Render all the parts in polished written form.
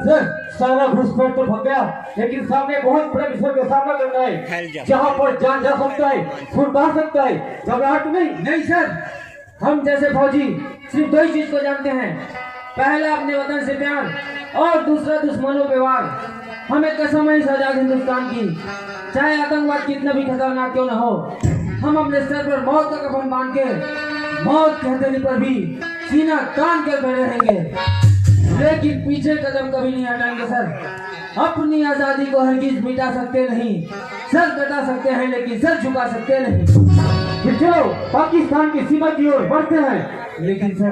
Sir सारा घुसपैठ तो भग गया, लेकिन सामने बहुत बड़े विषय का सामना करना है, जहाँ पर जान जा सकता है, खून बह सकता है। घबराहट नहीं सर, हम जैसे फौजी सिर्फ दो ही चीज को जानते हैं, पहला अपने वतन से प्यार और दूसरा दुश्मनों पे वार। हमें कसम है इस आजाद हिंदुस्तान की, चाहे आतंकवाद कितना भी खतरनाक क्यों न हो, हम अपने सर पर मौत का कफन बांध के मौत के हथेली पर भी सीना तान कर खड़े रहेंगे, लेकिन पीछे कदम कभी नहीं हटाएंगे सर। अपनी आजादी को हरगिज मिटा सकते नहीं, सर कटा सकते हैं लेकिन सर झुका सकते नहीं। फिर चलो पाकिस्तान की सीमा की ओर बढ़ते हैं। लेकिन सर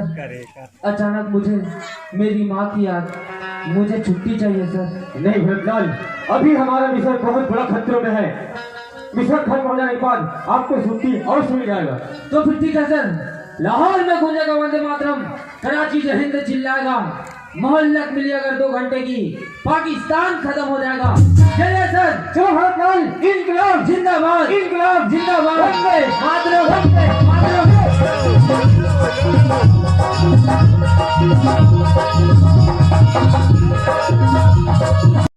अचानक मुझे मेरी माँ की याद, मुझे छुट्टी चाहिए सर। नहीं भरतलाल, अभी हमारा मिशन बहुत बड़ा खतरों में है, मिशन खत्म हो जाने के बाद आपको छुट्टी और मिल जाएगा। तो फिर ठीक है सर, लाहौर में गूंजेगा वंदे मातरम, कराची जय हिंद चिल्लाएगा, मोहल्लत मिली अगर 2 घंटे की, पाकिस्तान खत्म हो जाएगा। चलिए सर, चलो भरतलाल, इनकलाब जिंदाबाद, इनकलाब जिंदाबाद, वंदे मातरम, वंदे